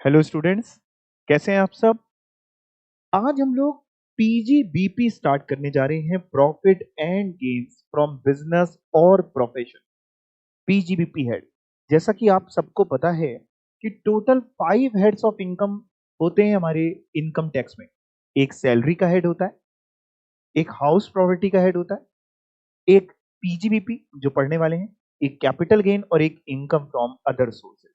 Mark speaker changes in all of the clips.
Speaker 1: Hello students, कैसे हैं आप सब। आज हम लोग पीजीबीपी स्टार्ट करने जा रहे हैं, profit and gains from business और प्रोफेशन। पीजीबीपी हेड, जैसा कि आप सबको पता है कि टोटल 5 हेड्स ऑफ इनकम होते हैं हमारे इनकम टैक्स में। एक सैलरी का हेड होता है, एक हाउस प्रॉपर्टी का हेड होता है, एक पीजीबीपी जो पढ़ने वाले हैं, एक कैपिटल गेन और एक इनकम फ्रॉम अदर सोर्सेज।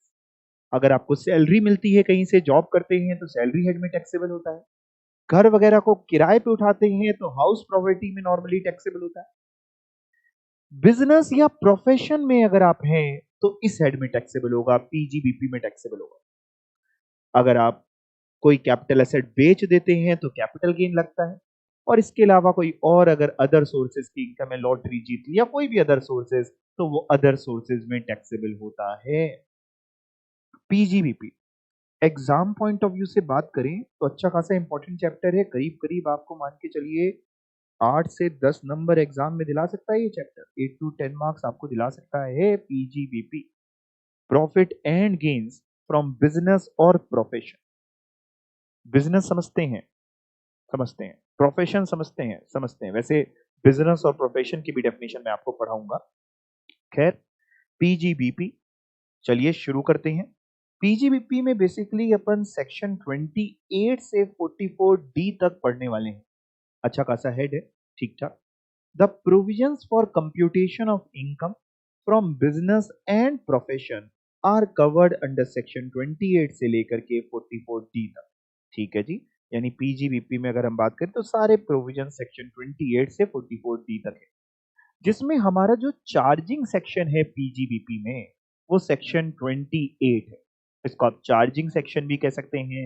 Speaker 1: अगर आपको सैलरी मिलती है, कहीं से जॉब करते हैं, तो सैलरी हेड में टैक्सेबल होता है। घर वगैरह को किराए पे उठाते हैं तो हाउस प्रॉपर्टी में नॉर्मली टैक्सेबल होता है। बिजनेस या प्रोफेशन में अगर आप हैं तो इस हेड में टैक्सेबल होगा, पीजीबीपी में टैक्सेबल होगा। अगर आप कोई कैपिटल एसेट बेच देते हैं तो कैपिटल गेन लगता है। और इसके अलावा कोई और अगर अदर सोर्सेज की इनकम है, लॉटरी जीत लिया, कोई भी अदर सोर्सेज, तो वो अदर सोर्सेज में टैक्सेबल होता है। PGBP exam point of view से बात करें तो अच्छा खासा इंपॉर्टेंट चैप्टर है। करीब करीब आपको मान के चलिए 8 से 10 नंबर एग्जाम में दिला सकता है ये चैप्टर। 8 to 10 मार्क्स आपको दिला सकता है PGBP, profit and gains from business और प्रोफेशन। बिजनेस समझते हैं, प्रोफेशन समझते हैं। वैसे बिजनेस और प्रोफेशन की भी डेफिनेशन मैं आपको पढ़ाऊंगा। खैर, पीजीबीपी, चलिए शुरू करते हैं। पीजीबीपी में बेसिकली अपन सेक्शन 28 से 44D तक पढ़ने वाले हैं। अच्छा खासा हेड है, ठीक ठाक। The provisions for computation of income from business and profession are covered under section 28 से लेकर के 44D तक। ठीक है जी, यानी पीजीबीपी में अगर हम बात करें तो सारे प्रोविजन सेक्शन 28 से 44D तक है। जिसमें हमारा जो चार्जिंग सेक्शन है पीजीबीपी में, वो सेक्शन 28 है। इसको आप चार्जिंग सेक्शन भी कह सकते हैं,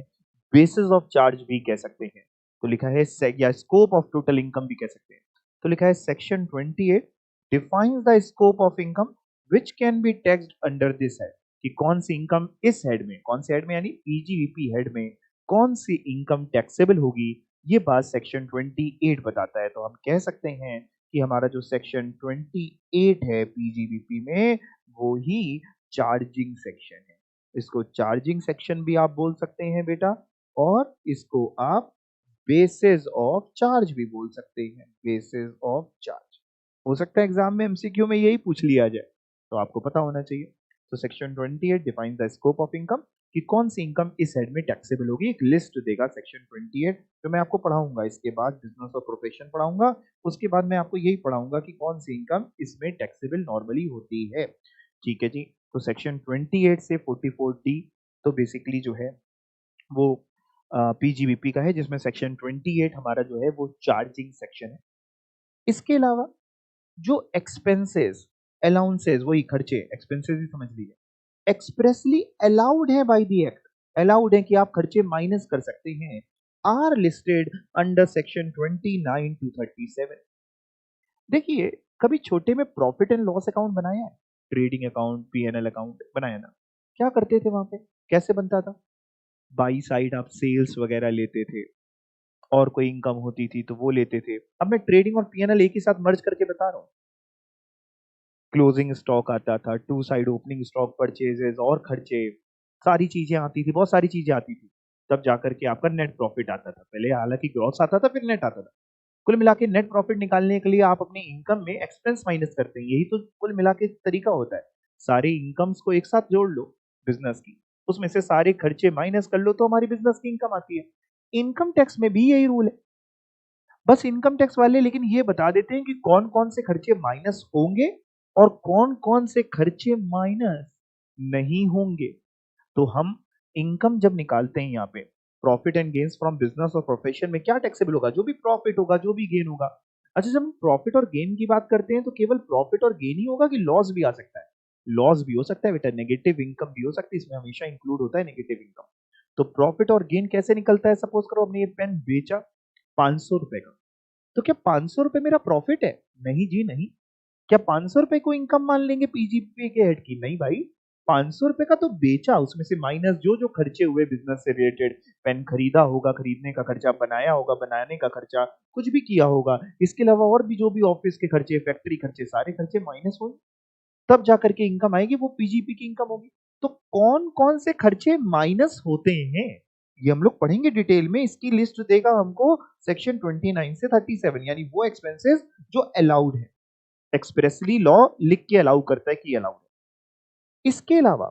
Speaker 1: बेसिस ऑफ चार्ज भी कह सकते हैं। तो लिखा है या स्कोप ऑफ टोटल इनकम भी कह सकते हैं। तो लिखा है section 28 defines the scope of income which can be taxed under this head, कि कौन सी इनकम इस हेड में, कौन से हेड में यानी पीजीबीपी हेड में कौन सी इनकम टैक्सेबल होगी, ये बात सेक्शन 28 बताता है। तो हम कह सकते हैं कि हमारा जो सेक्शन 28 है पीजीबीपी में, वो ही चार्जिंग सेक्शन है। इसको चार्जिंग सेक्शन भी आप बोल सकते हैं बेटा, और इसको आप बेसिस ऑफ चार्ज भी बोल सकते हैं। बेसिस ऑफ चार्ज हो सकता है एग्जाम में एमसीक्यू में यही पूछ लिया जाए, तो आपको पता होना चाहिए। तो section 28 defines the scope of income, कि कौन सी इनकम इस हेड में टैक्सेबल होगी। एक लिस्ट देगा सेक्शन 28, जो मैं आपको पढ़ाऊंगा। इसके बाद बिजनेस और प्रोफेशन पढ़ाऊंगा, उसके बाद मैं आपको यही पढ़ाऊंगा कि कौन सी इनकम इसमें टैक्सेबल नॉर्मली होती है। ठीक है जी, तो सेक्शन 28 से 44D तो बेसिकली जो है वो पीजीबीपी का है, जिसमें सेक्शन 28 हमारा जो है वो चार्जिंग सेक्शन है। इसके अलावा जो एक्सपेंसेस, अलाउंसेस, वही खर्चे, एक्सपेंसेस ही समझ लीजिए, एक्सप्रेसली अलाउड है बाय द एक्ट, अलाउड है कि आप खर्चे माइनस कर सकते हैं, are listed under section 29 to 37। देखिए, कभी छोटे में प्रॉफिट एंड लॉस अकाउंट बनाया है? ट्रेडिंग अकाउंट, पीएनएल अकाउंट बनाया ना? क्या करते थे वहां पे, कैसे बनता था? बाई साइड आप सेल्स वगैरह लेते थे, और कोई इनकम होती थी तो वो लेते थे। अब मैं ट्रेडिंग और पीएनएल एक ही साथ मर्ज करके बता रहा हूँ। क्लोजिंग स्टॉक आता था, two side opening stock purchases और खर्चे, सारी चीजें आती थी, बहुत सारी चीजें आती थी। तब जाकर के आपका नेट प्रॉफिट आता था। पहले हालांकि ग्रॉस आता था, फिर नेट आता था। कुल मिला के नेट प्रॉफिट निकालने के लिए आप अपनी इनकम में एक्सपेंस माइनस करते हैं। यही तो कुल मिला के तरीका होता है। सारे इनकम्स को एक साथ जोड़ लो बिजनेस की, उसमें से सारे खर्चे माइनस कर लो, तो हमारी बिजनेस की इनकम आती है। इनकम टैक्स में भी यही रूल है। बस इनकम टैक्स वाले लेकिन ये बता देते हैं कि कौन कौन से खर्चे माइनस होंगे और कौन कौन से खर्चे माइनस नहीं होंगे। तो हम इनकम जब निकालते हैं यहाँ पे, profit and gains from business और प्रोफेशन में क्या टैक्सेबल होगा? जो भी प्रॉफिट होगा, जो भी गेन होगा। अच्छा, जब हम प्रॉफिट और गेन की बात करते हैं तो केवल प्रॉफिट और गेन ही होगा कि लॉस भी आ सकता है? लॉस भी हो सकता है बेटा, नेगेटिव इनकम भी हो सकती है, इसमें हमेशा इंक्लूड होता है नेगेटिव इनकम। तो प्रॉफिट और गेन कैसे निकलता है? सपोज करो हमने ये पेन बेचा 500 रुपए का, तो क्या 500 रुपए मेरा प्रॉफिट है? नहीं जी नहीं। क्या 500 रुपए को इनकम मान लेंगे पीजीपी के हेड की? नहीं भाई, 500 रुपए का तो बेचा, उसमें से माइनस जो जो खर्चे हुए बिजनेस से रिलेटेड, पेन खरीदा होगा, खरीदने का खर्चा, बनाया होगा, बनाने का खर्चा, कुछ भी किया होगा, इसके अलावा और भी जो भी ऑफिस के खर्चे, फैक्ट्री खर्चे, सारे खर्चे माइनस होंगे, तब जाकर के इनकम आएगी, वो पीजीपी की इनकम होगी। तो कौन कौन से खर्चे माइनस होते हैं ये हम लोग पढ़ेंगे डिटेल में। इसकी लिस्ट देगा हमको सेक्शन 29 से 37, यानी वो एक्सपेंसेस जो अलाउड है, एक्सप्रेसली लॉ लिख के अलाउ करता है कि अलाउड है। इसके अलावा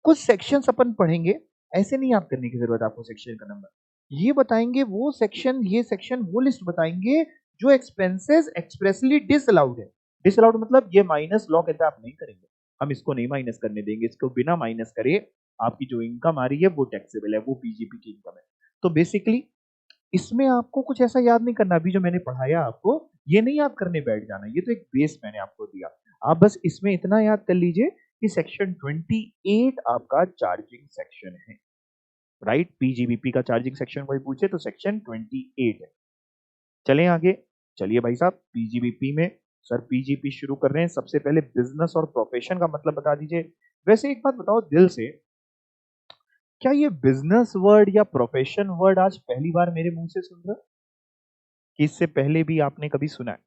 Speaker 1: कुछ सेक्शंस अपन पढ़ेंगे, ऐसे नहीं याद करने की जरूरत आपको सेक्शन का नंबर, ये बताएंगे वो सेक्शन, ये सेक्शन वो लिस्ट बताएंगे जो एक्सपेंसेस एक्सप्रेसली डिसअलाउड है। डिसअलाउड मतलब ये माइनस लॉ कहता है आप नहीं करेंगे, हम इसको नहीं माइनस करने देंगे, इसको बिना माइनस करे आपकी जो इनकम आ रही है वो टैक्सेबल है, वो पीजीपी की इनकम है। तो बेसिकली इसमें आपको कुछ ऐसा याद नहीं करना, अभी जो मैंने पढ़ाया आपको ये नहीं याद करने बैठ जाना, ये तो एक बेस मैंने आपको दिया। आप बस इसमें इतना याद कर लीजिए कि सेक्शन 28 आपका चार्जिंग सेक्शन है, राइट। पीजीबीपी का चार्जिंग सेक्शन कोई पूछे तो सेक्शन 28 है। चलें आगे, चलिए भाई साहब पीजीबीपी में, सर पीजीपी शुरू कर रहे हैं, सबसे पहले बिजनेस और प्रोफेशन का मतलब बता दीजिए। वैसे एक बात बताओ दिल से, क्या ये बिजनेस वर्ड या प्रोफेशन वर्ड आज पहली बार मेरे मुंह से सुन रहे हो कि इससे पहले भी आपने कभी सुना है?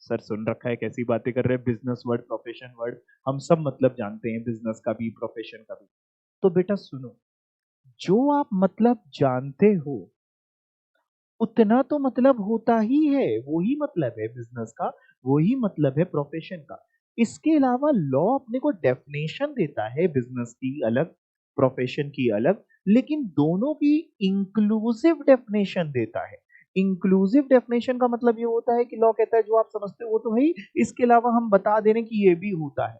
Speaker 1: सर सुन रखा है, कैसी बातें कर रहे हैं, बिजनेस वर्ड प्रोफेशन वर्ड हम सब मतलब जानते हैं, बिजनेस का भी प्रोफेशन का भी। तो बेटा सुनो, जो आप मतलब जानते हो उतना तो मतलब होता ही है, वही मतलब है बिजनेस का, वही मतलब है प्रोफेशन का। इसके अलावा लॉ अपने को डेफिनेशन देता है, बिजनेस की अलग, प्रोफेशन की अलग, लेकिन दोनों की इंक्लूसिव डेफिनेशन देता है। इंक्लूसिव डेफिनेशन का मतलब ये होता है कि लॉ कहता है जो आप समझते हो वो तो है ही, इसके अलावा हम बता दे रहे हैं कि ये भी होता है।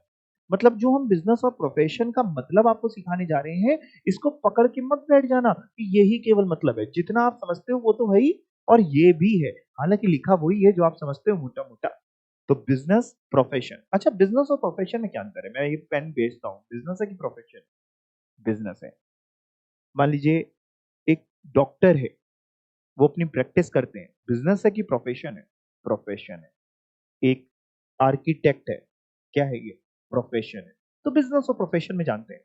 Speaker 1: मतलब जो हम बिजनेस और प्रोफेशन का मतलब आपको सिखाने जा रहे हैं, इसको पकड़ के मत बैठ जाना कि यही केवल मतलब है, जितना आप समझते हो वो तो है ही और ये भी है, हालांकि लिखा वही है जो आप समझते हो मोटा मोटा। तो बिजनेस प्रोफेशन, अच्छा बिजनेस और प्रोफेशन में क्या अंतर है, मैं ये पेन बेचता हूँ, बिजनेस है कि प्रोफेशन? बिजनेस है। मान लीजिए एक डॉक्टर है, वो अपनी प्रैक्टिस करते हैं, बिजनेस है कि प्रोफेशन है? प्रोफेशन है। एक आर्किटेक्ट है, क्या है ये? प्रोफेशन है। तो बिजनेस और प्रोफेशन में जानते हैं,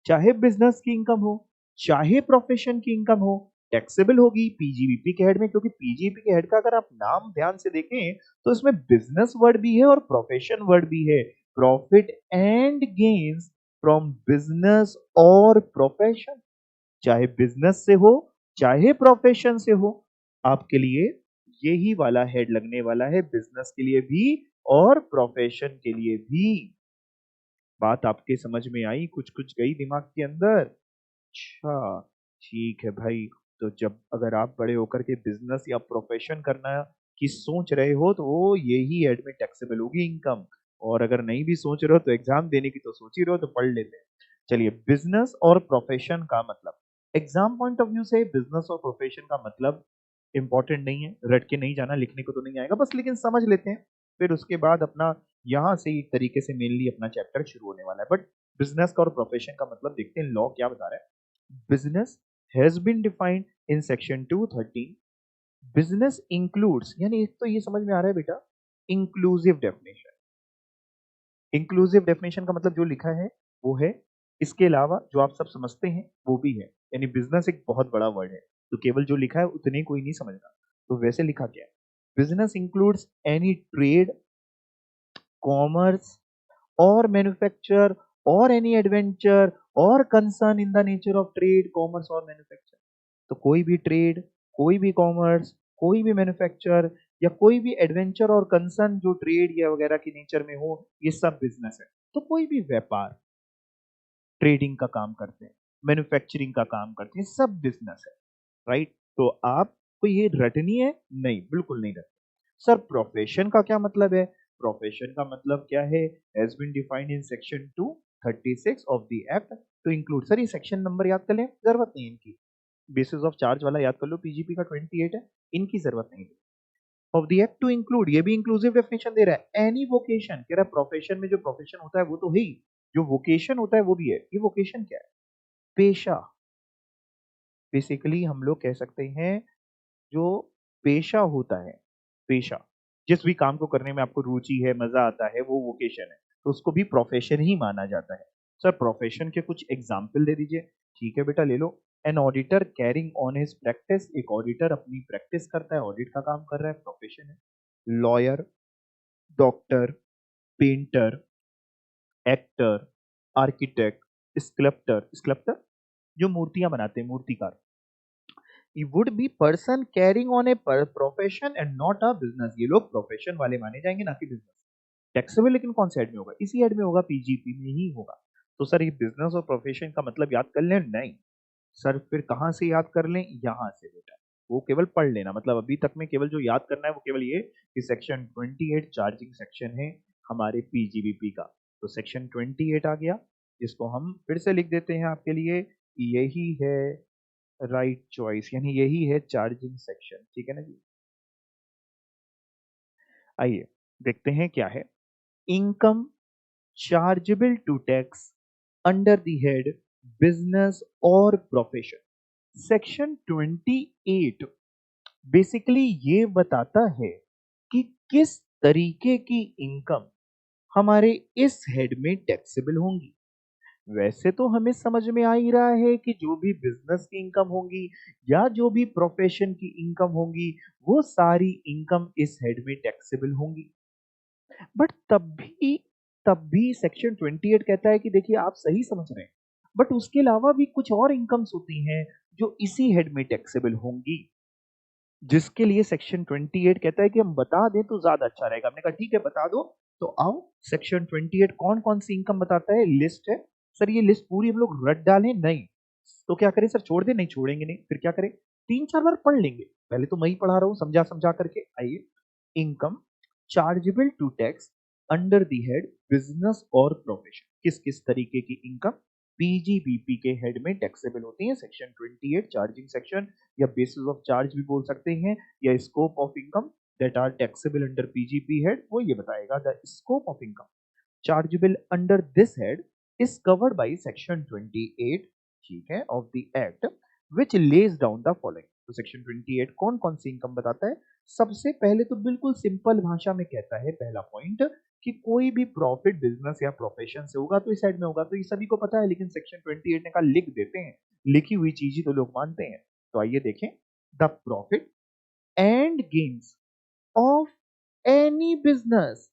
Speaker 1: चाहे बिजनेस की इनकम हो चाहे प्रोफेशन की इनकम हो, टैक्सेबल होगी पीजीबीपी के हेड में, क्योंकि पीजीबीपी के हेड का अगर आप नाम ध्यान से देखें तो इसमें बिजनेस वर्ड भी है और प्रोफेशन वर्ड भी है, profit and gains from business और प्रोफेशन। चाहे बिजनेस से हो चाहे प्रोफेशन से हो, आपके लिए यही वाला हेड लगने वाला है, बिजनेस के लिए भी और प्रोफेशन के लिए भी। बात आपके समझ में आई, कुछ कुछ गई दिमाग के अंदर? अच्छा ठीक है भाई। तो जब अगर आप बड़े होकर के बिजनेस या प्रोफेशन करना की सोच रहे हो तो वो यही एड में टैक्सेबल होगी इनकम, और अगर नहीं भी सोच रहे हो तो एग्जाम देने की तो सोच ही रहे हो तो पढ़ लेते हैं। चलिए बिजनेस और प्रोफेशन का मतलब, एग्जाम पॉइंट ऑफ व्यू से बिजनेस और प्रोफेशन का मतलब इंपॉर्टेंट नहीं है, रट के नहीं जाना, लिखने को तो नहीं आएगा बस, लेकिन समझ लेते हैं, फिर उसके बाद अपना यहाँ से एक तरीके से मेनली अपना चैप्टर शुरू होने वाला है। बट बिजनेस का और प्रोफेशन का मतलब देखते हैं लॉ क्या बता रहा है। Business has been defined in section 213। Business includes, यानी एक तो ये समझ में आ रहा है बेटा, इंक्लूसिव डेफिनेशन। इंक्लूसिव डेफिनेशन का मतलब जो लिखा है वो है, इसके अलावा जो आप सब समझते हैं वो भी है, यानी बिजनेस एक बहुत बड़ा वर्ड है, तो केवल जो लिखा है उतने कोई नहीं समझना, तो वैसे लिखा क्या है? Business includes any trade, commerce और मैन्युफैक्चर और एनी एडवेंचर और concern in the nature of trade, commerce और मैन्युफैक्चर। तो कोई भी ट्रेड, कोई भी कॉमर्स, कोई भी मैन्युफैक्चर या कोई भी एडवेंचर और कंसर्न जो ट्रेड या वगैरह की नेचर में हो, ये सब बिजनेस है। तो कोई भी व्यापार, ट्रेडिंग का काम करते हैं, मैन्युफैक्चरिंग का काम करते हैं, सब बिजनेस है, राइट। तो आपको ये रटनी है? नहीं, बिल्कुल नहीं रटनी। सर प्रोफेशन का क्या मतलब है? प्रोफेशन का मतलब क्या है? Has been defined in section 236 of the act to include, sir ये सेक्शन नंबर याद कर लें, जरूरत नहीं है इनकी, बेसिस ऑफ चार्ज वाला याद कर लो, पीजीपी का 28 है, इनकी जरूरत नहीं है। Of the act to include, ये भी इंक्लूसिव डेफिनेशन दे रहा है, एनी वोकेशन, कह रहा है प्रोफेशन में जो प्रोफेशन होता है वो तो है ही, जो वोकेशन होता है वो भी है। ये वोकेशन क्या है? पेशा। बेसिकली हम लोग कह सकते हैं जो पेशा होता है, पेशा, जिस भी काम को करने में आपको रुचि है, मजा आता है, वो वोकेशन है, तो उसको भी प्रोफेशन ही माना जाता है। सर प्रोफेशन के कुछ एग्जाम्पल दे दीजिए। ठीक है बेटा ले लो, an auditor carrying on his practice, एक ऑडिटर अपनी प्रैक्टिस करता है, ऑडिट का काम कर रहा है, प्रोफेशन है। Lawyer, doctor, painter, actor, architect, sculptor जो मूर्तियां बनाते हैं, मूर्तिकार। He would be person carrying on a profession and not a business। ये लोग प्रोफेशन वाले माने जाएंगे, ना कि बिजनेस। टैक्सेबल लेकिन कौन से हेड में होगा? इसी हेड में होगा, पीजीपी में ही होगा। तो सर ये बिजनेस और प्रोफेशन का मतलब याद कर लें? नहीं सर, फिर कहां से याद कर लें? यहां से बेटा, वो केवल पढ़ लेना। मतलब अभी तक में केवल जो याद करना है वो केवल ये कि सेक्शन 28 चार्जिंग सेक्शन है हमारे पीजीबीपी का। तो सेक्शन 28 आ गया, जिसको हम फिर से लिख देते हैं आपके लिए, यही है राइट चॉइस, यानी यही है चार्जिंग सेक्शन। ठीक है ना जी? आइए देखते हैं क्या है। Income chargeable to tax under the head business और प्रोफेशन। सेक्शन 28 बेसिकली ये बताता है कि किस तरीके की इनकम हमारे इस हेड में टैक्सेबल होंगी। वैसे तो हमें समझ में आ ही रहा है कि जो भी बिजनेस की इनकम होंगी या जो भी प्रोफेशन की इनकम होंगी, वो सारी इनकम इस हेड में टैक्सेबल होंगी। बट तब भी सेक्शन 28 कहता है कि देखिए आप सही समझ रहे हैं, बट उसके अलावा भी कुछ और इनकम्स होती हैं जो इसी हेड में टैक्सेबल होंगी, जिसके लिए सेक्शन 28 कहता है कि हम बता दें तो ज्यादा अच्छा रहेगा। हमने कहा ठीक है बता दो। तो आओ, सेक्शन 28 कौन कौन सी इनकम बताता है, लिस्ट है। सर ये लिस्ट पूरी हम लोग रट डालें? नहीं। तो क्या करें सर? छोड़ दें? नहीं छोड़ेंगे। नहीं फिर क्या करें? 3-4 बार पढ़ लेंगे। पहले तो मैं ही पढ़ा रहा हूं समझा समझा करके। आइए, income chargeable to tax under the head business और प्रोफेशन। किस किस तरीके की इनकम पीजीबीपी के हेड में टैक्सेबल होती है? सेक्शन 28 चार्जिंग सेक्शन, या बेसिस ऑफ चार्ज भी बोल सकते हैं, या scope of income that are taxable under PGP head, वो ये बताएगा। The scope of income chargeable under this head is covered by section 28, ठीक है, of the act which lays down the following. तो सेक्शन 28 कौन कौन सी इनकम बताता है? सबसे पहले तो बिल्कुल सिंपल भाषा में कहता है, पहला पॉइंट, कि कोई भी प्रॉफिट बिजनेस या प्रोफेशन से होगा तो इस साइड में होगा। तो ये सभी को पता है, लेकिन सेक्शन 28 ने कहा लिख देते हैं। लिखी हुई चीज ही तो लोग मानते हैं। तो आइए देखें, the profit and gains of any business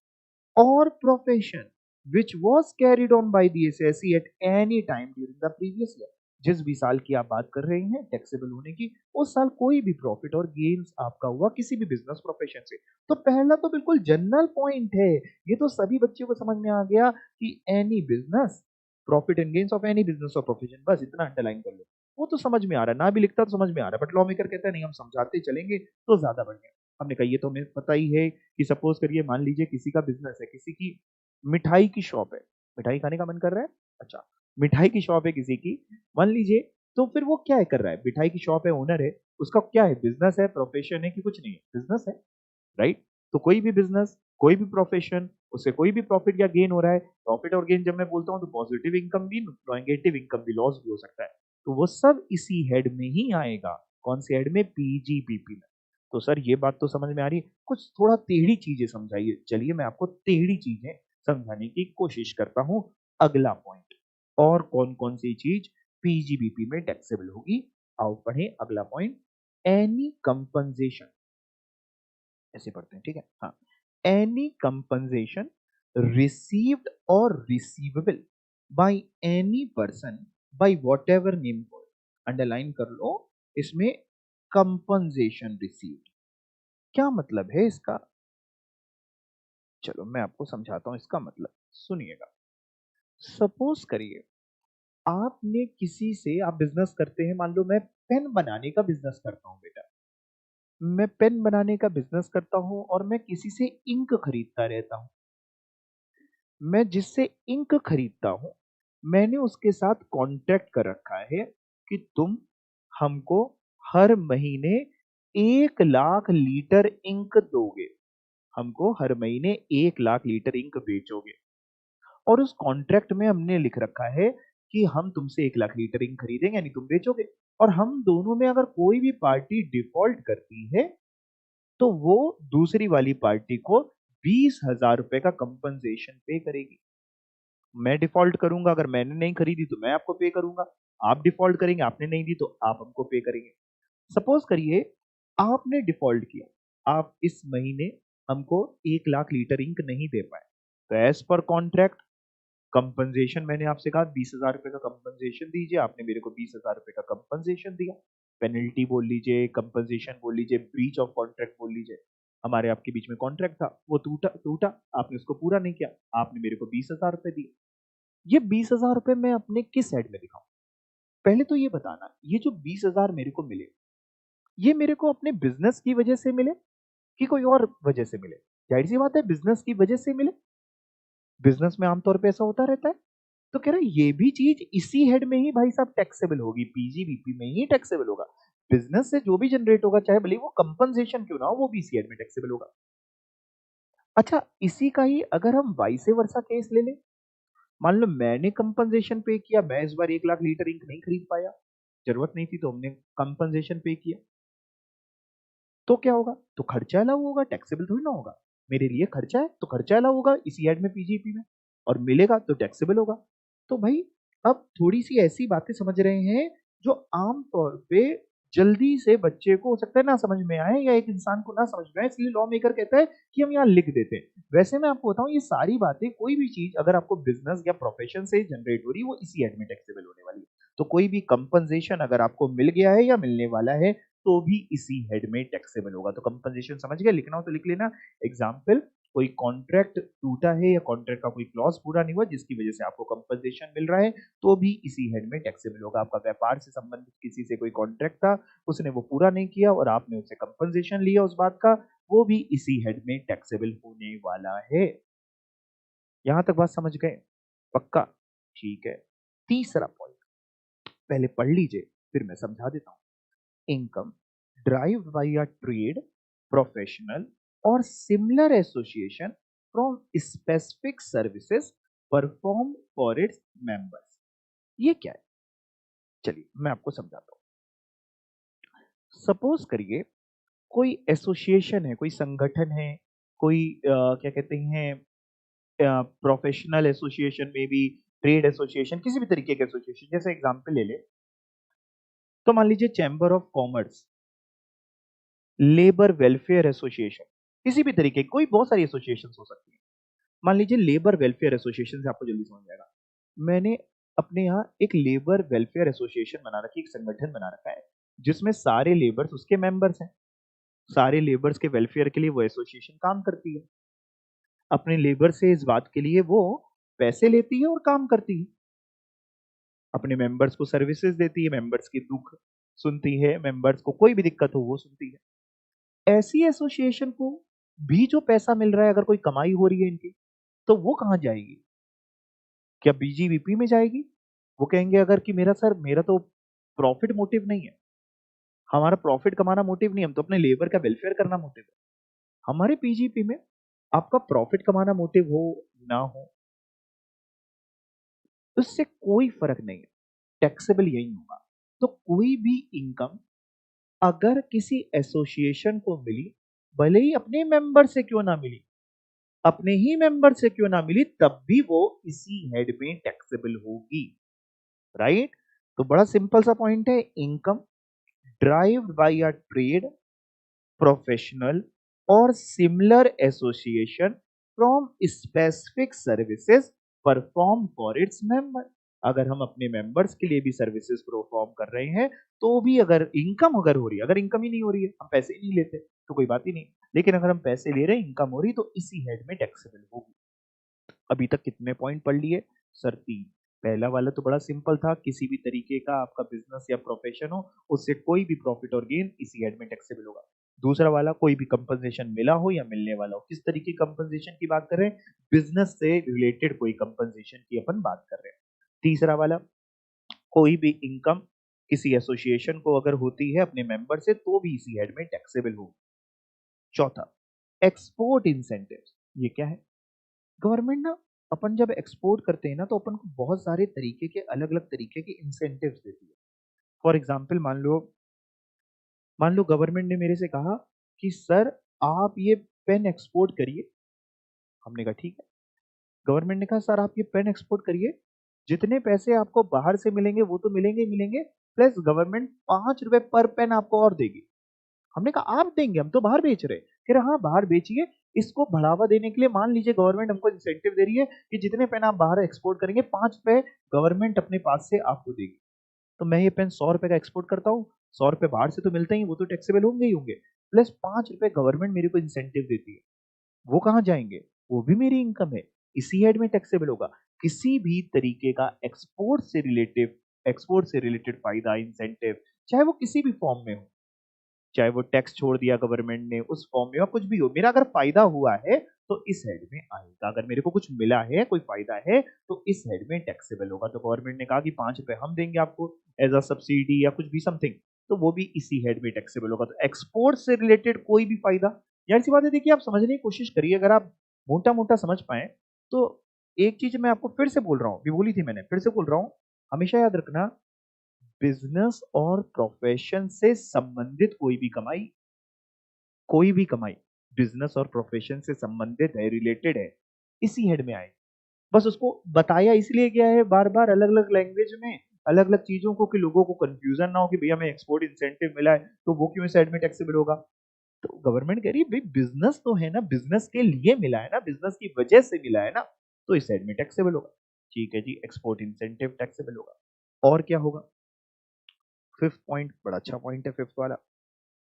Speaker 1: or profession which was carried on by the SSE at any time during the previous year। जिस भी साल की आप बात कर रहे हैं टैक्सेबल होने की, उस साल कोई भी प्रॉफिट और गेन्स आपका हुआ किसी भी बिजनेस प्रोफेशन से। तो पहला तो बिल्कुल जनरल पॉइंट है, ये तो सभी बच्चों को समझ में आ गया कि any business, profit and gains of any business और प्रोफेशन, बस इतना अंडरलाइन कर लो। वो तो समझ में आ रहा है, ना भी लिखता तो समझ में आ रहा है, बट लॉ मेकर कहता है नहीं हम समझाते चलेंगे तो ज्यादा बढ़िया। हमने कहा ये तो हमें पता ही है कि सपोज करिए, मान लीजिए किसी का बिजनेस है, किसी की मिठाई की शॉप है, मिठाई खाने का मन कर रहा है, अच्छा, मिठाई की शॉप है किसी की, मान लीजिए। तो फिर वो क्या है कर रहा है? मिठाई की शॉप है, ओनर है, उसका क्या है? बिजनेस है, प्रोफेशन है कि कुछ नहीं है? बिजनेस है, राइट? तो कोई भी बिजनेस, कोई भी प्रोफेशन, उससे कोई भी प्रॉफिट या गेन हो रहा है। प्रॉफिट और गेन जब मैं बोलता हूँ तो पॉजिटिव इनकम भी, नेगेटिव इनकम भी, लॉस भी हो सकता है। तो वो सब इसी हेड में ही आएगा। कौन से हेड में? पीजीबीपी में। तो सर ये बात तो समझ में आ रही है, कुछ थोड़ा टेढ़ी चीजें समझाइए। चलिए मैं आपको टेढ़ी चीजें समझाने की कोशिश करता हूं। अगला पॉइंट, और कौन कौन सी चीज पीजीबीपी में टैक्सेबल होगी? आओ पढ़ें अगला पॉइंट। एनी कंपनसेशन, ऐसे पढ़ते हैं, ठीक है? हाँ, एनी कंपनसेशन रिसीव्ड और receivable by any person by what ever name called. Underline कर लो इसमें, कंपनसेशन रिसीव्ड क्या मतलब है इसका? चलो मैं आपको समझाता हूं इसका मतलब, सुनिएगा। सपोज करिए आपने किसी से, आप बिजनेस करते हैं, मान लो मैं पेन बनाने का बिजनेस करता हूं बेटा, मैं पेन बनाने का बिजनेस करता हूं और मैं किसी से इंक खरीदता रहता हूं। मैं जिससे इंक खरीदता हूं, मैंने उसके साथ कॉन्ट्रैक्ट कर रखा है कि तुम हमको हर महीने 1 लाख लीटर इंक दोगे, हमको हर महीने 1 लाख लीटर इंक बेचोगे। और उस कॉन्ट्रैक्ट में हमने लिख रखा है कि हम तुमसे 1 लाख लीटर इंक खरीदेंगे, यानी तुम बेचोगे। और हम दोनों में अगर कोई भी पार्टी डिफॉल्ट करती है तो वो दूसरी वाली पार्टी को 20,000 रुपए का कंपनसेशन पे करेगी। मैं डिफॉल्ट करूंगा, अगर मैंने नहीं खरीदी तो मैं आपको पे करूंगा। आप डिफॉल्ट करेंगे, आपने नहीं दी तो आप हमको पे करेंगे। सपोज करिए आपने डिफॉल्ट किया, आप इस महीने हमको 1 लाख लीटर इंक नहीं दे पाए, तो एज पर कॉन्ट्रैक्ट कंपनसेशन मैंने आपसे कहा 20,000 रुपए का कंपनसेशन दीजिए, आपने मेरे को 20,000 रुपए का कंपनसेशन दिया। पेनल्टी बोल लीजिए, कंपनसेशन बोल लीजिए, ब्रीच ऑफ कॉन्ट्रैक्ट बोल लीजिए। हमारे आपके बीच में कॉन्ट्रैक्ट था, वो टूटा टूटा, आपने उसको पूरा नहीं किया, आपने मेरे को 20,000 रुपए दिए। ये 20,000 रुपए मैं अपने किस साइड में दिखाऊं? पहले तो ये बताना, ये जो 20,000 मेरे को मिले, ये मेरे को अपने बिजनेस की वजह से मिले कि कोई और वजह से मिले? जाहिर सी बात है बिजनेस की वजह से मिले। बिजनेस में आमतौर पे ऐसा होता रहता है। तो कह रहा है ये भी चीज इसी हेड में ही भाई साहब टैक्सेबल होगी, पीजीबीपी में ही टैक्सेबल होगा। बिजनेस से जो भी जनरेट होगा, चाहे भले वो कंपनसेशन क्यों ना हो, वो भी इसी हेड में टैक्सेबल होगा। अच्छा, इसी का ही अगर हम वाइस वर्सा केस ले लें, मान लो मैंने कंपनसेशन पे किया, मैं इस बार 1 लाख लीटर इंक नहीं खरीद पाया, जरूरत नहीं थी तो हमने कंपनसेशन पे किया, तो क्या होगा? तो खर्चा अलाउ होगा, टैक्सेबल थोड़ी ना होगा। मेरे लिए खर्चा है तो खर्चा अलाउ होगा इसी हेड में, पीजीपी में, और मिलेगा तो टैक्सेबल होगा। तो भाई अब थोड़ी सी ऐसी बातें समझ रहे हैं जो आम तौर पे जल्दी से बच्चे को हो सकता है ना समझ में आए, या एक इंसान को ना समझ में आए, इसलिए लॉ मेकर कहता है कि हम यहाँ लिख देते हैं। वैसे मैं आपको बताऊं, ये सारी बातें, कोई भी चीज अगर आपको बिजनेस या प्रोफेशन से जनरेट हो रही है, वो इसी हेड में टैक्सेबल होने वाली है। तो कोई भी कंपनसेशन अगर आपको मिल गया है या मिलने वाला है, तो भी इसी हेड में टैक्सेबल होगा। तो कंपनसेशन समझ गया, लिखना हो तो लिख लेना। एग्जाम्पल, कोई कॉन्ट्रैक्ट टूटा है या कॉन्ट्रैक्ट का कोई क्लॉज पूरा नहीं हुआ जिसकी वजह से आपको कंपनसेशन मिल रहा है, तो भी इसी हेड में टैक्सेबल होगा। आपका व्यापार से संबंधित किसी से कोई कॉन्ट्रैक्ट था, उसने वो पूरा नहीं किया और आपने उससे कंपनसेशन लिया उस बात का, वो भी इसी हेड में टैक्सेबल होने वाला है। यहां तक बात समझ गए? पक्का? ठीक है। तीसरा पॉइंट पहले पढ़ लीजिए, फिर मैं समझा देता हूं। Income derived by a trade, professional or similar association from specific services performed for its members। ये क्या है? चलिए मैं आपको समझाता हूं। सपोज करिए कोई एसोसिएशन है, कोई संगठन है, कोई क्या कहते हैं, प्रोफेशनल एसोसिएशन में भी, ट्रेड एसोसिएशन, किसी भी तरीके के एसोसिएशन, जैसे एग्जांपल ले ले तो मान लीजिए chamber of commerce, labour welfare association, किसी भी तरीके, कोई बहुत सारी एसोसिएशन हो सकती है। मान लीजिए लेबर वेलफेयर एसोसिएशन से आपको जल्दी समझ जाएगा। मैंने अपने यहाँ एक लेबर वेलफेयर एसोसिएशन बना रखी, एक संगठन बना रखा है जिसमें सारे लेबर्स उसके मेंबर्स हैं। सारे लेबर्स के वेलफेयर के लिए वो एसोसिएशन काम करती है। अपने लेबर से इस बात के लिए वो पैसे लेती है और काम करती है। अपने मेंबर्स को सर्विसेज देती है, मेंबर्स की दुख सुनती है, मेंबर्स को कोई भी दिक्कत हो वो सुनती है। ऐसी एसोसिएशन को भी जो पैसा मिल रहा है, अगर कोई कमाई हो रही है इनकी, तो वो कहां जाएगी? क्या बीजीवीपी में जाएगी? वो कहेंगे अगर कि मेरा सर, मेरा तो प्रॉफिट मोटिव नहीं है, हमारा प्रॉफिट कमाना मोटिव नहीं, हम तो अपने लेबर का वेलफेयर करना मोटिव है। हमारे पीजीपी में आपका प्रॉफिट कमाना मोटिव हो ना हो, उससे कोई फर्क नहीं है, टैक्सेबल यही होगा। तो कोई भी इनकम अगर किसी एसोसिएशन को मिली, भले ही अपने मेंबर से क्यों ना मिली, अपने ही मेंबर से क्यों ना मिली, तब भी वो इसी हेड में टैक्सेबल होगी। राइट? तो बड़ा सिंपल सा पॉइंट है, income derived by a trade, professional or similar association from specific services performed for its member। अगर हम अपने मेंबर्स के लिए भी सर्विसेज परफॉर्म कर रहे हैं, तो भी अगर इनकम अगर हो रही है, अगर इनकम ही नहीं हो रही है, हम पैसे ही नहीं लेते, तो कोई बात ही नहीं। लेकिन अगर हम पैसे ले रहे हैं, इनकम हो रही, तो इसी हेड में टैक्सेबल होगी। अभी तक कितने पॉइंट पढ़ लिए? सर 3। पहला वाला तो बड़ा सिंपल था, किसी भी तरीके का आपका बिजनेस या प्रोफेशन हो, उससे कोई भी प्रॉफिट और गेन इसी हेड में टैक्सेबल होगा। दूसरा वाला, कोई भी कंपनसेशन मिला हो या मिलने वाला हो, किस तरीके की कंपनसेशन की बात कर रहे हैं? बिजनेस से रिलेटेड कोई कंपनसेशन की अपन बात कर रहे हैं। तीसरा वाला, कोई भी इनकम किसी एसोसिएशन को अगर होती है अपने मेंबर से, तो भी इसी हेड में टैक्सेबल होगी। चौथा, एक्सपोर्ट इंसेंटिव्स। ये क्या है? गवर्नमेंट ना, अपन जब एक्सपोर्ट करते हैं ना, तो अपन को बहुत सारे तरीके के, अलग अलग तरीके के इंसेंटिव्स देती है। फॉर एग्जाम्पल, मान लो गवर्नमेंट ने मेरे से कहा कि सर आप ये पेन एक्सपोर्ट करिए। हमने कहा ठीक है। गवर्नमेंट ने कहा सर आप ये पेन एक्सपोर्ट करिए, जितने पैसे आपको बाहर से मिलेंगे वो तो मिलेंगे ही मिलेंगे, प्लस गवर्नमेंट 5 रुपए पर पेन आपको और देगी। हमने कहा आप देंगे? हम तो बाहर बेच रहे हैं। कह रहे हाँ बाहर बेचिए, इसको बढ़ावा देने के लिए मान लीजिए गवर्नमेंट हमको इंसेंटिव दे रही है कि जितने पेन आप बाहर एक्सपोर्ट करेंगे 5 रुपए गवर्नमेंट अपने पास से आपको देगी। तो मैं ये पेन 100 रुपए का एक्सपोर्ट करता हूँ, 100 रुपए बाहर से तो मिलते ही, वो तो टैक्सेबल होंगे ही होंगे, प्लस 5 रुपए गवर्नमेंट मेरे को इंसेंटिव देती है। वो कहाँ जाएंगे? वो भी मेरी इनकम है, इसी हेड में टैक्सेबल होगा। किसी भी तरीके का एक्सपोर्ट से रिलेटेड फायदा, इंसेंटिव, चाहे वो किसी भी फॉर्म में हो, चाहे वो टैक्स छोड़ दिया गवर्नमेंट ने उस फॉर्म में, या कुछ भी हो, मेरा अगर फायदा हुआ है तो इस हेड में आएगा। अगर मेरे को कुछ मिला है, कोई फायदा है, तो इस हेड में टैक्सेबल होगा। तो गवर्नमेंट ने कहा कि 5 रुपए हम देंगे आपको एज अ सब्सिडी या कुछ भी समथिंग, तो वो भी इसी हेड में टैक्सेबल होगा। तो एक्सपोर्ट से रिलेटेड कोई भी फायदा, यार सी बात है, देखिए आप समझने की कोशिश करिए, अगर आप मोटा मोटा समझ पाए तो एक चीज मैं आपको फिर से बोल रहा हूँ, भी बोली थी मैंने, फिर से बोल रहा हूँ, हमेशा याद रखना, बिजनेस और प्रोफेशन से संबंधित कोई भी कमाई बिजनेस और प्रोफेशन से संबंधित है, रिलेटेड है, इसी हेड में आए। बस उसको बताया इसलिए गया है बार बार अलग अलग लैंग्वेज में, अलग अलग चीजों को, कि लोगों को कंफ्यूजन ना हो कि भैया हमें एक्सपोर्ट इंसेंटिव मिला है तो वो क्यों इस हेड में टैक्सेबल होगा। तो गवर्नमेंट कह रही है भाई बिजनेस तो है ना, बिजनेस के लिए मिला है ना, बिजनेस की वजह से मिला है ना, तो इस साइड में टैक्सेबल होगा। ठीक है जी, एक्सपोर्ट इंसेंटिव टैक्सेबल होगा। और क्या होगा? फिफ्थ पॉइंट बड़ा अच्छा पॉइंट है, फिफ्थ वाला।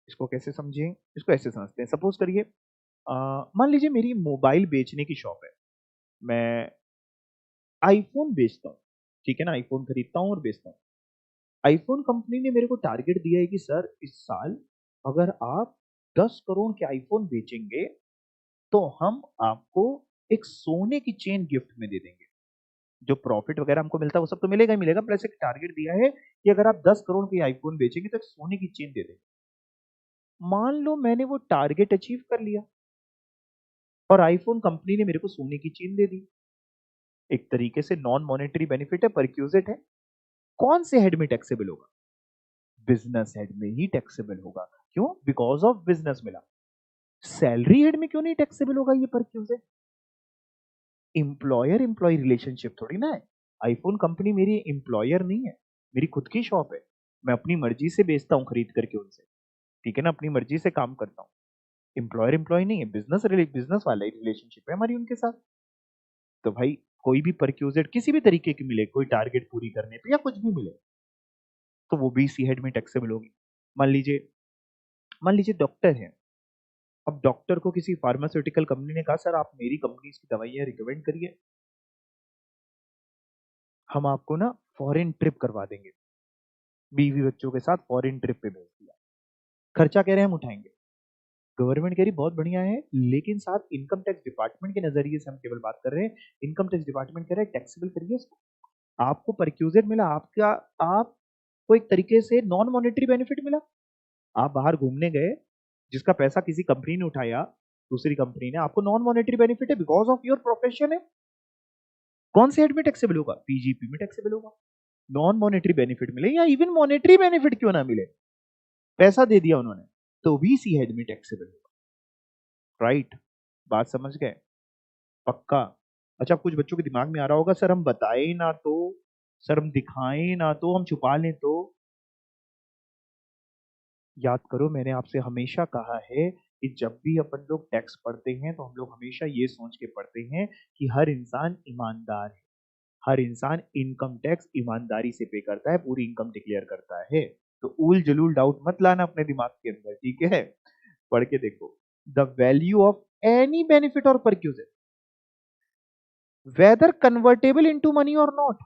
Speaker 1: इसको कैसे समझें? इसको ऐसे समझते हैं, सपोज करिए मान लीजिए मेरी मोबाइल बेचने की शॉप है, मैं आईफोन बेचता हूँ, ठीक है ना, आईफोन खरीदता हूँ और बेचता हूँ। आईफोन कंपनी ने मेरे को टारगेट दिया है कि सर इस साल अगर आप 10 करोड़ के आईफोन बेचेंगे तो हम आपको एक सोने की चेन गिफ्ट में दे देंगे। जो प्रॉफिट वगैरह हमको मिलता है वो सब तो मिलेगा ही मिलेगा, प्लस एक टारगेट दिया है कि अगर आप 10 करोड़ के आईफोन बेचेंगे तो एक सोने की चेन दे देंगे। मान लो मैंने वो टारगेट अचीव कर लिया और आईफोन कंपनी ने मेरे को सोने की चेन दे दी। एक तरीके से नॉन मॉनेटरी बेनिफिट है, परक्यूजिट है। कौन से हेड में टैक्सेबल होगा? बिजनेस हेड में ही टैक्सेबल होगा। क्यों? बिकॉज ऑफ बिजनेस मिला। सैलरी हेड में क्यों नहीं टैक्सेबल होगा ये परक्यूजिट? एम्प्लॉयर एम्प्लॉय रिलेशनशिप थोड़ी ना है। आईफोन कंपनी मेरी एम्प्लॉयर नहीं है, मेरी खुद की शॉप है, मैं अपनी मर्जी से बेचता हूँ खरीद करके उनसे, ठीक है ना, अपनी मर्जी से काम करता हूँ। एम्प्लॉयर एम्प्लॉय नहीं है, बिजनेस वाला ही रिलेशनशिप है हमारी उनके साथ। तो भाई कोई भी परक्यूजेट किसी भी तरीके की मिले, कोई टारगेट पूरी करने पे या कुछ भी मिले, तो वो भी सी हेड में टैक्सेबल होगी। मान लीजिए डॉक्टर है, अब डॉक्टर को किसी फार्मास्यूटिकल कंपनी ने कहा सर आप मेरी कंपनी की दवाइयां रिकमेंड करिए, हम आपको ना फॉरेन ट्रिप करवा देंगे, बीवी बच्चों के साथ फॉरेन ट्रिप पे भेज दिया, खर्चा कह रहे हैं हम उठाएंगे। गवर्नमेंट कह रही बहुत बढ़िया है, लेकिन साहब इनकम टैक्स डिपार्टमेंट के नजरिए से हम केवल बात कर रहे हैं, इनकम टैक्स डिपार्टमेंट कह रहा है टैक्सेबल करिए इसको। आपको परक्यूजेट मिला, आपका आपको एक तरीके से नॉन मॉनेटरी बेनिफिट मिला। आप बाहर घूमने गए, जिसका पैसा किसी कंपनी ने उठाया, दूसरी कंपनी ने, आपको नॉन मॉनेटरी बेनिफिट है, बिकॉज ऑफ योर प्रोफेशन है। कौन से हेड में टैक्सेबल होगा? पीजीपी में टैक्सेबल होगा। नॉन मॉनेटरी बेनिफिट मिले या इवन मॉनेटरी बेनिफिट क्यों ना मिले, पैसा दे दिया उन्होंने, तो भी सी हेड में टैक्सेबल होगा। राइट? बात समझ गए? पक्का? अच्छा, कुछ बच्चों के दिमाग में आ रहा होगा सर हम बताएं ना तो, सर हम दिखाएं ना तो, हम छुपा लें तो। याद करो मैंने आपसे हमेशा कहा है कि जब भी अपन लोग टैक्स पढ़ते हैं तो हम लोग हमेशा ये सोच के पढ़ते हैं कि हर इंसान ईमानदार है, हर इंसान इनकम टैक्स ईमानदारी से पे करता है, पूरी इनकम डिक्लेयर करता है। तो ऊल जलूल डाउट मत लाना अपने दिमाग के अंदर, ठीक है? पढ़ के देखो। The value of any benefit और perquisite, whether convertible into money और not,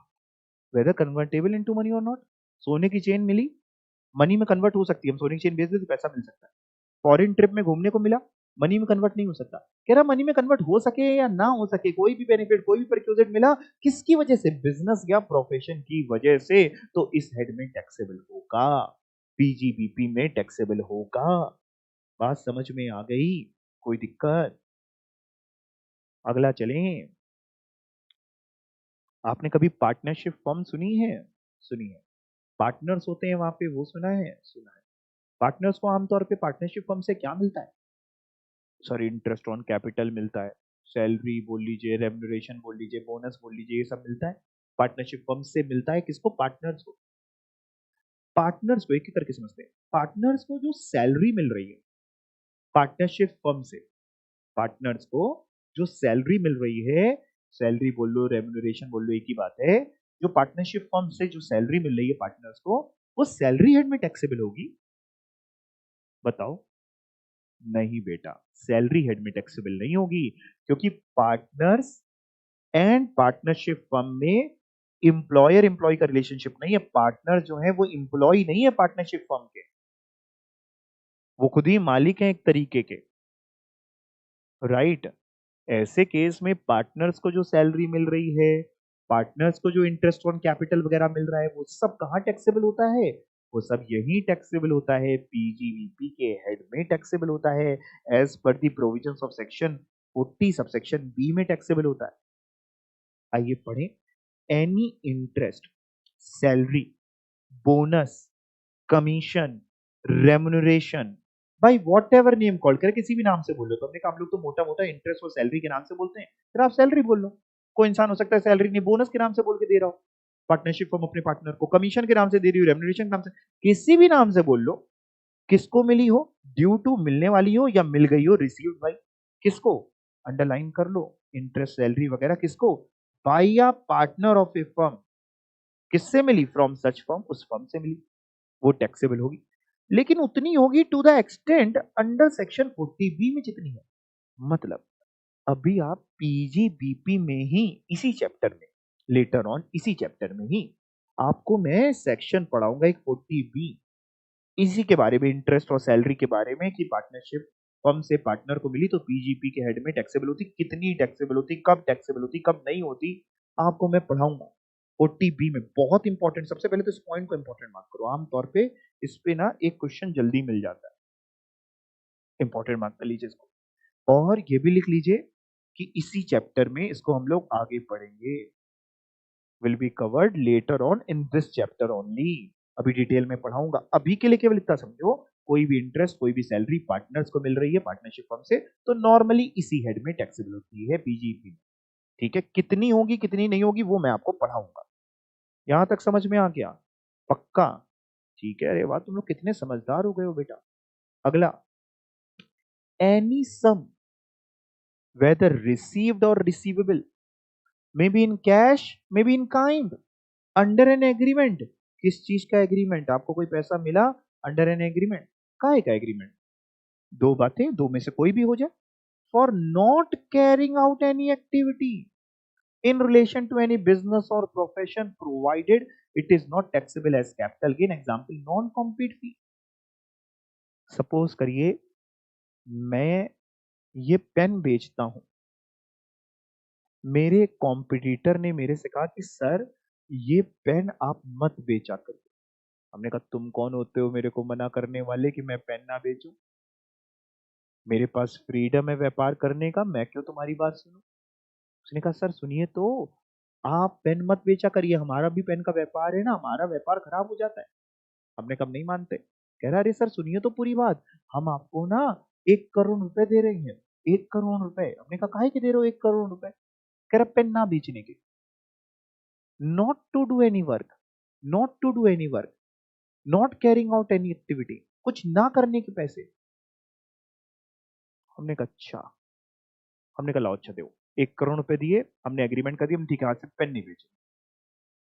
Speaker 1: whether convertible into money और नॉट। सोने की चेन मिली, मनी में कन्वर्ट हो सकती है, हम सोने की चेन बेच दे तो पैसा मिल सकता है। फॉरेन ट्रिप में घूमने को मिला, मनी में कन्वर्ट नहीं हो सकता। कह रहा मनी में कन्वर्ट हो सके या ना हो सके, कोई भी बेनिफिट, कोई भी परक्यूजेट मिला, किसकी वजह से? बिजनेस या प्रोफेशन की वजह से, तो इस हेड में टैक्सेबल होगा, पीजीबीपी में टैक्सेबल होगा। बात समझ में आ गई? कोई दिक्कत? अगला चलें। आपने कभी पार्टनरशिप फर्म सुनी है? सुनी है। पार्टनर्स होते हैं वहां पे, वो सुना है? सुना है। पार्टनर्स को आमतौर पे पार्टनरशिप फर्म से क्या मिलता है? सर इंटरेस्ट ऑन कैपिटल मिलता है, सैलरी बोल लीजिए, रेम्यूनरेशन बोल लीजिए, बोनस बोल लीजिए, ये सब मिलता है। पार्टनरशिप फर्म से मिलता है किसको? पार्टनर्स को। पार्टनर्स को एक ही करके समझते हैं, पार्टनर्स को जो सैलरी मिल रही है पार्टनरशिप फर्म से, पार्टनर्स को जो सैलरी मिल रही है, सैलरी बोल लो रेम्यूनरेशन बोल लो, एक ही बात है, जो पार्टनरशिप फर्म से जो सैलरी मिल रही है पार्टनर्स को, वो सैलरी हेड में टैक्सेबल होगी? बताओ। नहीं बेटा, सैलरी हेड में टैक्सेबल नहीं होगी, क्योंकि पार्टनर्स एंड पार्टनरशिप फर्म में इंप्लॉयर एम्प्लॉय का रिलेशनशिप नहीं है। पार्टनर जो है वो इंप्लॉय नहीं है पार्टनरशिप फर्म के, वो खुद ही मालिक हैं एक तरीके के, राइट। ऐसे केस में पार्टनर्स को जो सैलरी मिल रही है, पार्टनर्स को जो इंटरेस्ट ऑन कैपिटल वगैरह मिल रहा है, वो सब कहाँ टैक्सेबल होता है? वो सब यही टैक्सेबल होता है, पीजीवीपी के हेड में टैक्सेबल होता है, एज पर the provisions of section 40 subsection B में टैक्सेबल होता है। आइए पढ़ें। Any interest, salary, bonus, commission, remuneration भाई वॉट एवर नेम कॉल करे, किसी भी नाम से बोल लो। तो हमने कहा हम लोग तो मोटा मोटा इंटरेस्ट और सैलरी के नाम से बोलते हैं, फिर आप सैलरी बोल लो। कोई इंसान हो सकता है सैलरी नहीं बोनस के नाम से बोल के दे रहा हो, पार्टनरशिप फर्म अपने पार्टनर को कमीशन के नाम से दे रही हो, रेम्युनरेशन के नाम से, किसी भी नाम से बोल लो। किसको मिली हो? ड्यू टू मिलने वाली हो या मिल गई हो, रिसीव्ड बाई, किसको? अंडरलाइन कर लो, इंटरेस्ट सैलरी वगैरह किसको? By a partner of a firm. किससे मिली? फ्रॉम सच फर्म, उस फर्म से मिली, वो टैक्सेबल होगी, लेकिन उतनी होगी to the extent under section 40B में जितनी है। मतलब अभी आप पीजीबीपी में ही, इसी चैप्टर में, लेटर ऑन इसी चैप्टर में ही आपको मैं सेक्शन पढ़ाऊंगा एक 40B, इसी के बारे में, इंटरेस्ट और सैलरी के बारे में, कि पार्टनरशिप फर्म से पार्टनर को मिली तो पीजीपी के हेड में टैक्सेबल होती, कितनी टैक्सेबल होती, कब टैक्सेबल होती, कब नहीं होती, आपको मैं पढ़ाऊंगा 40B में। बहुत इंपॉर्टेंट, सबसे पहले तो इस पॉइंट को इंपॉर्टेंट मार्क करो, आमतौर पे इस पे ना एक क्वेश्चन जल्दी मिल जाता है, इंपॉर्टेंट मार्क कर लीजिए इसको। और ये भी लिख लीजिए कि इसी चैप्टर में इसको हम लोग आगे पढ़ेंगे, will be covered later on in this chapter only. अभी डिटेल में पढ़ाऊंगा, अभी के लिए केवल इतना समझो, कोई भी इंटरेस्ट, कोई भी सैलरी पार्टनर्स को मिल रही है पार्टनरशिप फर्म से, तो नॉर्मली इसी हेड में टैक्सेबल होती है, पीजीपी में। ठीक है, कितनी होगी कितनी नहीं होगी वो मैं आपको पढ़ाऊंगा। यहां तक समझ में आ गया? पक्का? ठीक है, अरे वाह, तुम लोग कितने समझदार हो गए हो बेटा। अगला, any sum whether received or receivable, maybe in cash, maybe in kind, under an agreement। किस चीज का एग्रीमेंट? आपको कोई पैसा मिला अंडर एन एग्रीमेंट, काहे का एग्रीमेंट? दो बातें, दो में से कोई भी हो जाए। For not carrying out any activity in relation to any business or profession provided it is not taxable as capital gain, example non compete fee। Suppose करिए मैं ये पेन बेचता हूं, मेरे कॉम्पिटिटर ने मेरे से कहा कि सर ये पेन आप मत बेचा करिए। हमने कहा तुम कौन होते हो मेरे को मना करने वाले कि मैं पेन ना बेचूं? मेरे पास फ्रीडम है व्यापार करने का, मैं क्यों तुम्हारी बात सुनूं? उसने कहा सर सुनिए तो, आप पेन मत बेचा करिए, हमारा भी पेन का व्यापार है ना, हमारा व्यापार खराब हो जाता है। हमने कब नहीं मानते। कह रहा अरे सर सुनिए तो पूरी बात, हम आपको ना 1 करोड़ रुपए दे रहे हैं। 1 करोड़ रुपए? हमने कहा काहे के दे रहे हो 1 करोड़ रुपए? कह रहा पेन ना बेचने के, not to do any work, not to do any work, not carrying out any activity, कुछ ना करने के पैसे। हमने कहा अच्छा। हमने कहा लाओ अच्छा दो, 1 करोड़ रुपए दिए, हमने एग्रीमेंट कर दिया, हम ठीक है आज से पेन नहीं बेचेंगे,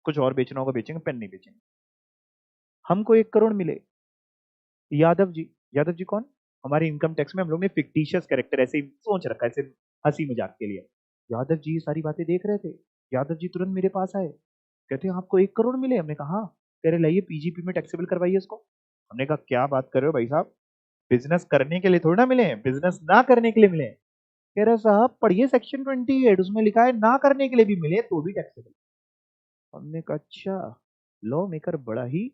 Speaker 1: कुछ और बेचना होगा बेचेंगे, पेन नहीं बेचेंगे। हमको 1 करोड़ मिले। यादव जी, यादव जी कौन? हमारे इनकम टैक्स में हम लोग ने फिक्टिशियस कैरेक्टर ऐसे ही सोच रखा है, ऐसे हंसी मजाक के लिए। यादव जी ये सारी बातें देख रहे थे, यादव जी तुरंत मेरे पास आए, कहते हैं आपको 1 करोड़ मिले? हमने कहा हाँ। कह रहे लाइए पीजीपी में टैक्सेबल करवाइए इसको। हमने कहा क्या बात कर रहे हो भाई साहब, बिजनेस करने के लिए थोड़ी ना मिले हैं, बिजनेस ना करने के लिए मिले हैं। कह रहे साहब पढ़िए सेक्शन 28, उसमें लिखा है ना करने के लिए भी मिले तो भी टैक्सेबल। हमने कहा अच्छा, लॉ मेकर बड़ा ही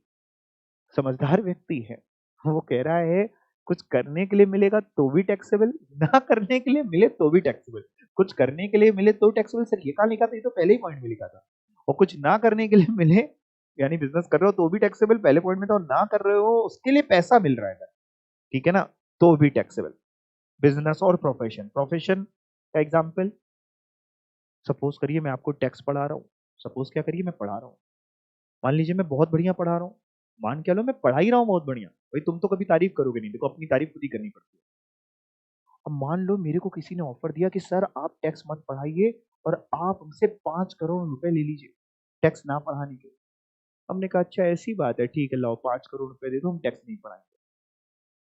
Speaker 1: समझदार व्यक्ति है, वो कह रहा है कुछ करने के लिए मिलेगा तो भी टैक्सेबल, ना करने के लिए मिले तो भी टैक्सेबल। कुछ करने के लिए मिले तो टैक्सेबल, सर ये कहाँ लिखा था? ये तो पहले ही पॉइंट में लिखा था। और कुछ ना करने के लिए मिले, यानी बिजनेस कर रहे हो तो भी टैक्सेबल, पहले पॉइंट में था, और ना कर रहे हो उसके लिए पैसा मिल रहा है, ठीक है ना, तो भी टैक्सेबल। बिजनेस और प्रोफेशन, प्रोफेशन का एग्जाम्पल, सपोज करिए मैं आपको टैक्स पढ़ा रहा हूँ, सपोज क्या करिए मैं पढ़ा रहा हूँ, मान लीजिए मैं बहुत बढ़िया पढ़ा रहा हूँ, मान के लो मैं पढ़ा ही रहा हूँ बहुत बढ़िया, भाई तुम तो कभी तारीफ करोगे नहीं, देखो अपनी तारीफ खुद ही करनी पड़ती है। अब मान लो मेरे को किसी ने ऑफर दिया कि सर आप टैक्स मत पढ़ाइए और आप हमसे 5 करोड़ रुपए ले लीजिए टैक्स ना पढ़ाने के। हमने कहा अच्छा ऐसी बात है, ठीक है लाओ 5 करोड़ रुपए दे दो, हम टैक्स नहीं पढ़ाएंगे।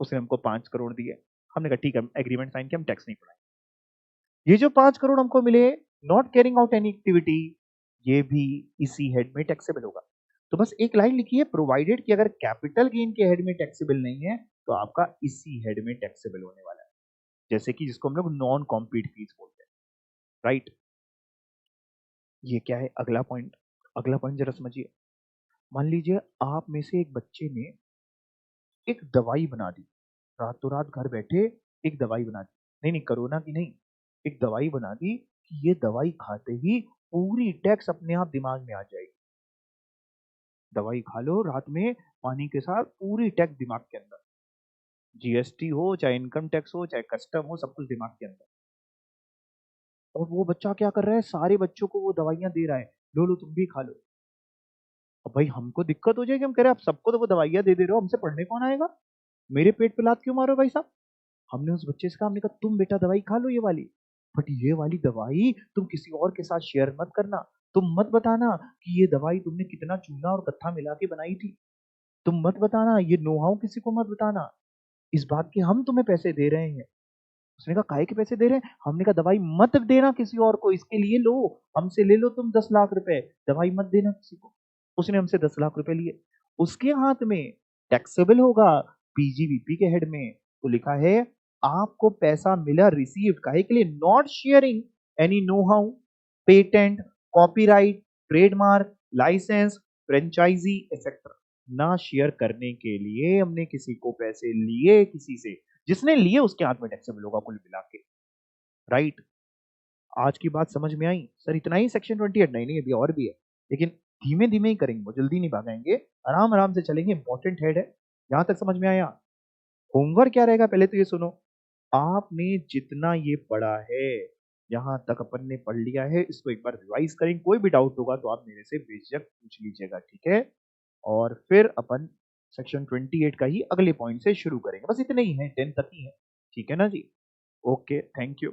Speaker 1: उसने हमको 5 करोड़ दिए। हमने कहा ठीक है, एग्रीमेंट साइन किया, हम टैक्स नहीं पढ़ाएंगे। ये जो 5 करोड़ हमको मिले, not carrying out any activity, ये भी इसी हेड में टैक्सेबल होगा। तो बस एक लाइन लिखी है, प्रोवाइडेड कि अगर कैपिटल गेन के हेड में टैक्सेबल नहीं है तो आपका इसी हेड में टैक्सेबल होने वाला है, जैसे कि जिसको हम लोग नॉन कॉम्पीट फीस बोलते हैं, राइट। ये क्या है अगला पॉइंट? अगला पॉइंट जरा समझिए। मान लीजिए आप में से एक बच्चे ने एक दवाई बना दी, रातों रात घर बैठे एक दवाई बना दी, नहीं नहीं कोरोना की नहीं, एक दवाई बना दी कि ये दवाई खाते ही पूरी टैक्स अपने आप दिमाग में आ जाएगी। दवाई खा लो रात में पानी के साथ, पूरी टैक्स दिमाग के अंदर, जीएसटी हो चाहे इनकम टैक्स हो चाहे कस्टम हो, सब कुछ दिमाग के अंदर। और वो बच्चा क्या कर रहा है, सारे बच्चों को वो दवाइयां दे रहा है, लो लो तुम भी खा लो। अब भाई हमको दिक्कत हो जाएगी, हम कह रहे हैं आप सबको तो वो दवाइयां दे रहे हो, हमसे पढ़ने कौन आएगा, मेरे पेट पे लात क्यों मारो भाई साहब। हमने उस बच्चे से कहा, हमने कहा तुम बेटा दवाई खा लो ये वाली, बट ये वाली दवाई तुम किसी और के साथ शेयर मत करना, तुम मत बताना कि ये दवाई तुमने कितना चूना और कत्था मिला के बनाई थी, तुम मत बताना, ये नो हाउ किसी को मत बताना, इस बात के हम तुम्हें पैसे दे रहे हैं। उसने कहा काहे के पैसे दे रहे हैं? हमने कहा दवाई मत देना किसी और को, इसके लिए लो, हमसे ले लो तुम 10 लाख रुपए, दवाई मत देना किसी को। उसने हमसे 10 लाख रुपए लिए, उसके हाथ में टैक्सेबल होगा पीजीबीपी के हेड में, तो लिखा है आपको पैसा मिला, रिसीव्ड, काहे के लिए, not sharing any know how, patent, copyright, trademark, licence, franchisee etcetera, ना शेयर करने के लिए हमने किसी को पैसे लिए किसी से, जिसने लिए उसके हाथ में टैक्सेबल होगा कुल मिला के, राइट। आज की बात समझ में आई? सर इतना ही सेक्शन 28? नहीं नहीं, अभी और भी है, लेकिन धीमे धीमे ही करेंगे, वो जल्दी नहीं भागेंगे, आराम आराम से चलेंगे, इंपॉर्टेंट हेड है। यहां तक समझ में आया? होमवर्क क्या रहेगा पहले तो ये सुनो, आपने जितना ये पढ़ा है यहां तक अपन ने पढ़ लिया है, इसको एक बार रिवाइज करें, कोई भी डाउट होगा तो आप मेरे से बेझिझक पूछ लीजिएगा, ठीक है। और फिर अपन सेक्शन 28 का ही अगले पॉइंट से शुरू करेंगे, बस इतने ही है, 10 तक ही है, ठीक है ना जी। Okay, thank you.